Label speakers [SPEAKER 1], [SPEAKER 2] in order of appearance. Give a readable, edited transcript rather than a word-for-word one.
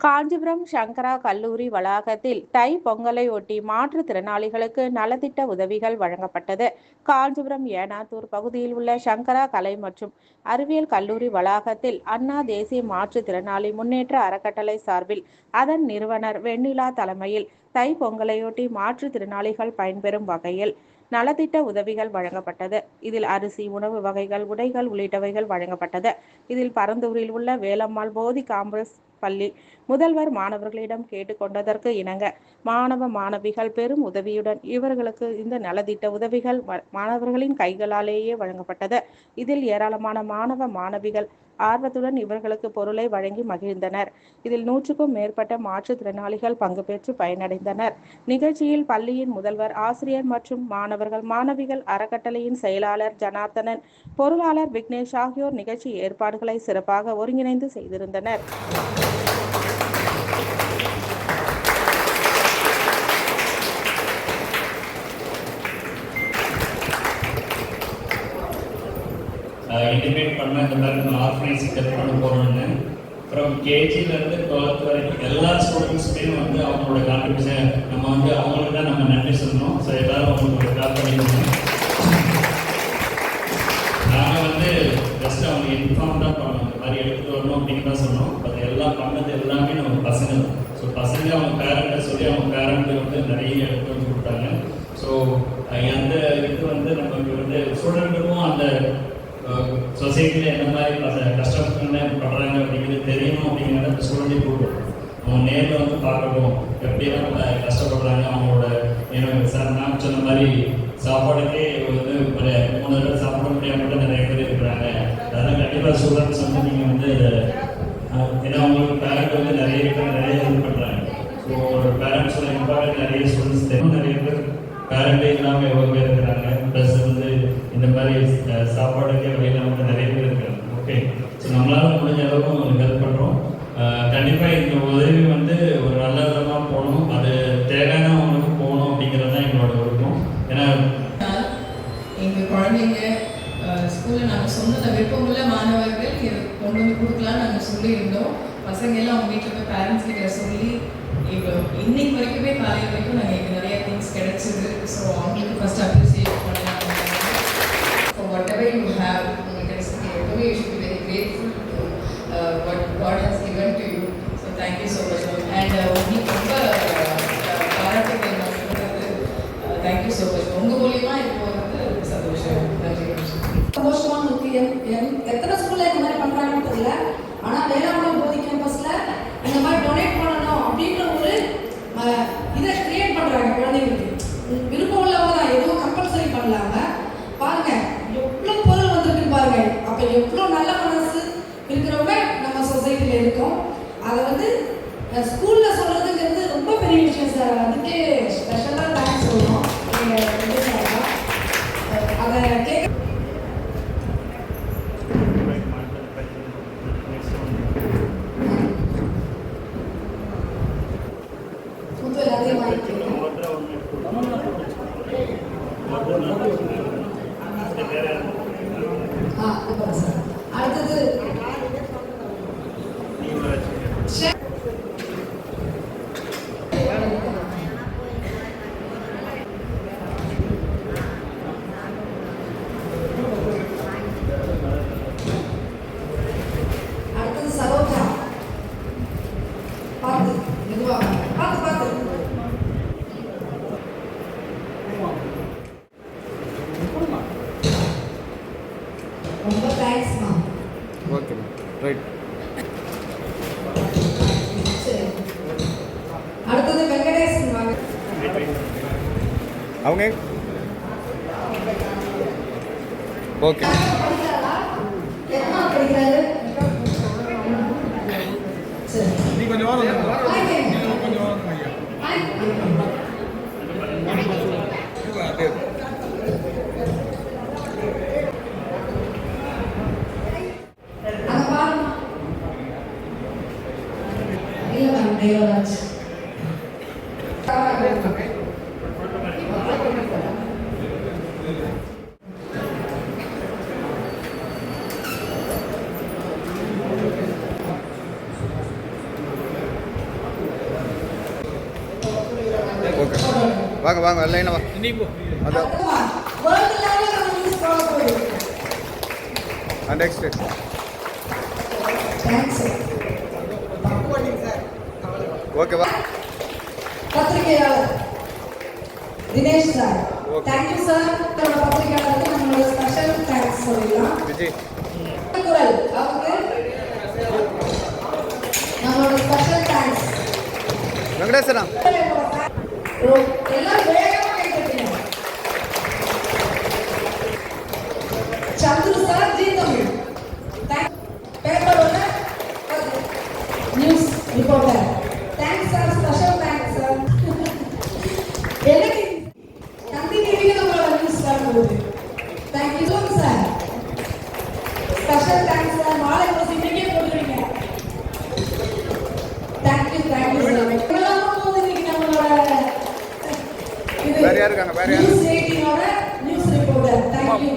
[SPEAKER 1] காஞ்சிபுரம் சங்கரா கல்லூரி வளாகத்தில் தை பொங்கலையொட்டி மாற்றுத்திறனாளிகளுக்கு நலத்திட்ட உதவிகள் வழங்கப்பட்டது. காஞ்சிபுரம் ஏனாத்தூர் பகுதியில் உள்ள சங்கரா கலை மற்றும் அறிவியல் கல்லூரி வளாகத்தில் அண்ணா தேசிய மாற்றுத்திறனாளி முன்னேற்ற அறக்கட்டளை சார்பில் அதன் நிறுவனர் வெண்ணிலா தலைமையில் தை பொங்கலையொட்டி மாற்றுத்திறனாளிகள் பயன்பெறும் வகையில் நலத்திட்ட உதவிகள் வழங்கப்பட்டது. இதில் அரிசி, உணவு வகைகள், உடைகள் உள்ளிட்டவைகள் வழங்கப்பட்டது. இதில் பரந்தூரில் உள்ள வேலம்மாள் போதி காங்கிரஸ் பள்ளி முதல்வர் மாணவர்களிடம் கேட்டுக்கொண்டதற்கு இணங்க மாணவ மாணவிகள் பெரும் உதவியுடன் இவர்களுக்கு இந்த நலத்திட்ட உதவிகள் மாணவர்களின் கைகளாலேயே வழங்கப்பட்டது. இதில் ஏராளமான மாணவ மாணவிகள் ஆர்வத்துடன் இவர்களுக்கு பொருளை வழங்கி மகிழ்ந்தனர். இதில் 100க்கும் மேற்பட்ட மாற்றுத்திறனாளிகள் பங்கு பெற்று பயனடைந்தனர். நிகழ்ச்சியில் பள்ளியின் முதல்வர், ஆசிரியர் மற்றும் மாணவர்கள் மாணவிகள், அறக்கட்டளையின் செயலாளர் ஜனார்த்தனன், பொருளாளர் விக்னேஷ் ஆகியோர் நிகழ்ச்சி ஏற்பாடுகளை சிறப்பாக ஒருங்கிணைந்து செய்திருந்தனர்.
[SPEAKER 2] இன்டிமேட் பண்ண இந்த மாதிரி நம்ம ஆர்கனைசிங் ஹெல்ப் பண்ண போகிறோம்னு ஃப்ரம் கேஜிலேருந்து 12th வரைக்கும் எல்லா ஸ்டூடெண்ட்ஸுமே வந்து அவங்களோட கான்ட்ரிபியூஷன் நம்ம வந்து அவங்களுக்கு தான் நம்ம நன்றி சொல்லணும். ஸோ எல்லோரும் அவங்களுக்கு கால் பண்ணிக்கணும். நாங்கள் வந்து ஜஸ்ட் அவங்க இன்ஃபார்ம் தான் பண்ணோம், இந்த மாதிரி எடுத்துகிட்டு வரணும் அப்படின்னு தான் சொன்னோம். அது எல்லாம் பண்ணது எல்லாமே நம்ம பசங்க தான். ஸோ பசங்க அவங்க பேரண்ட்டை சொல்லி அவங்க பேரண்ட்டு வந்து நிறைய எடுத்து வந்து கொடுத்தாங்க. ஸோ அந்த இது வந்து நமக்கு வந்து ஸ்டூடெண்ட்டுக்கும் அந்த சொசைட்டியில் என்ன மாதிரி கஷ்டப்படுறாங்க அப்படிங்கிறது தெரியணும் அப்படிங்கிறத அந்த ஸ்டூடெண்ட்டே கூப்பிடும். அவங்க நேரில் வந்து பார்க்கணும் எப்படியெல்லாம் கஷ்டப்படுறாங்க. அவங்களோட சார் நான் சொன்ன மாதிரி சாப்பாடுக்கே வந்து ஒரு 3 தடவை சாப்பிட முடியாமல் நிறைய பேர் இருக்கிறாங்க. அதெல்லாம் கண்டிப்பாக ஸ்டூடெண்ட்ஸ் வந்து நீங்கள் வந்து ஏன்னா அவங்களுக்கு பேரண்ட் வந்து நிறைய ஹெல்ப் பண்ணுறாங்க. ஸோ ஒரு பேரண்ட்ஸோட இம்பார்ட்டன்ட் நிறைய ஸ்டூடெண்ட்ஸ் தெரியும். நிறைய பேர் பேரண்டே இல்லாமல் எவ்வளோ பேர் இருக்கிறாங்க. ப்ளஸ் வந்து இந்த மாதிரி சாப்பாடுக்கே வழியில் வந்து நிறைய பேர் இருக்காங்க. ஓகே, ஸோ நம்மளால் முடிஞ்ச அளவுக்கு உங்களுக்கு ஹெல்ப் பண்ணுறோம். கண்டிப்பாக இந்த உதவி வந்து ஒரு நல்ல விதமாக போகணும், அது தேவையானவங்களுக்கு போகணும் அப்படிங்கிறது தான் எங்களோட விருப்பம். ஏன்னா
[SPEAKER 3] எங்கள் குழந்தைங்க ஸ்கூலில் நாங்கள் சொன்னதை விருப்பமுள்ள மாணவர்கள் கொண்டு வந்து கொடுக்கலான்னு நாங்கள் சொல்லியிருந்தோம். பசங்க எல்லாம் அவங்க வீட்டில் போய் பேரண்ட்ஸ் கிட்ட சொல்லி இப்போ இன்னைக்கு வரைக்குமே காலையில் வரைக்கும் நாங்கள் எங்களுக்கு நிறைய திங்ஸ் கிடைச்சிது. ஸோ அவங்களுக்கு ஃபஸ்ட் அப்ரிசியேட் பண்ணலாம். For whatever you have, you should be very grateful to what God has given to you. So thank you so much. And உங்களுக்கு ரொம்ப பாராட்டுகள் நான் சொல்கிறது. Thank you so much. உங்கள் மூலியமா இப்போ வந்து சந்தோஷம். நன்றி.
[SPEAKER 4] சந்தோஷமாக இருக்குது. எத்தனை ஸ்கூலில் இந்த மாதிரி பண்ணுறாங்கன்னு தெரியல. ஆனால் வேளாண்மை போதி கேம்பஸில் இந்த மாதிரி டொனேட் பண்ணணும் அப்படின்ற ஒரு இதை கிரியேட் பண்ணுறாங்க குழந்தைங்களுக்கு. விருப்பம் உள்ளவங்க தான், எதுவும் கம்பல்சரி பண்ணலாம பாருங்க எவ்வளோ பொருள் வந்துருக்குன்னு பாருங்க. அப்போ எவ்வளோ நல்ல மனசு இருக்கிறவங்க நம்ம சொசைட்டியில் இருக்கோம். அதை வந்து ஸ்கூலில் சொல்கிறதுங்கிறது ரொம்ப பெரிய விஷயம் சார். அதுக்கே ஸ்பெஷலாக தேங்க்ஸ் சொல்லணும். அதை கேட்க எல்லாத்தையும் அடுத்தது சரோஜா. பார்த்து மெதுவாக பார்த்து ரொம்ப thanks ma'am.
[SPEAKER 5] Okay ma'am, right.
[SPEAKER 4] சரி, அடுத்தது வெங்கடேசன் வாங்க.
[SPEAKER 5] அவங்க ஓகே
[SPEAKER 4] எத்தனை படிக்கிறாரு? சரி,
[SPEAKER 5] நீ கொஞ்சம் வாங்க, கொஞ்சம் வாங்க
[SPEAKER 4] தேவராஜ்.
[SPEAKER 5] வாங்க வாங்க லைனா வா அதான்
[SPEAKER 4] வேர்ல்ட் லெவல்ல நம்ம நியூஸ் போக போகுது.
[SPEAKER 5] நெக்ஸ்ட்
[SPEAKER 4] தேங்க்ஸ்
[SPEAKER 5] ஓகேவா
[SPEAKER 4] பத்திரிகையாளர் Dinesh sir.
[SPEAKER 5] Okay.
[SPEAKER 4] Thank you sir. பத்திரிகையாளருக்கு நம்மளோட ஸ்பெஷல் தேங்க்ஸ் சொல்லலாம்.
[SPEAKER 5] விஜய்
[SPEAKER 4] குரல் அவருக்கு நம்மளோட ஸ்பெஷல் தேங்க்ஸ்.
[SPEAKER 5] வெங்கடேசனா
[SPEAKER 4] எல்லாம் வேகமா கைத்தட்டுங்க. சந்துரு சார் ஜி தமிழ் பேப்பரோட news reporter. Thanks sir. Special thanks sir. எனக்கு தந்தி டிவில நம்மளோட நியூஸ் வருது. Thank you sir. Special thanks sir. மாலை ரோஸ் இன்னைக்கே போட்டுருங்க. Thank you sir. இதெல்லாம் போகுது இன்னைக்கு நம்மளோட இது
[SPEAKER 5] வேற யார் இருக்காங்க? வேற யார்?
[SPEAKER 4] நியூஸ் 18 ஓட நியூஸ் ரிப்போர்ட்டர். தேங்க்யூ.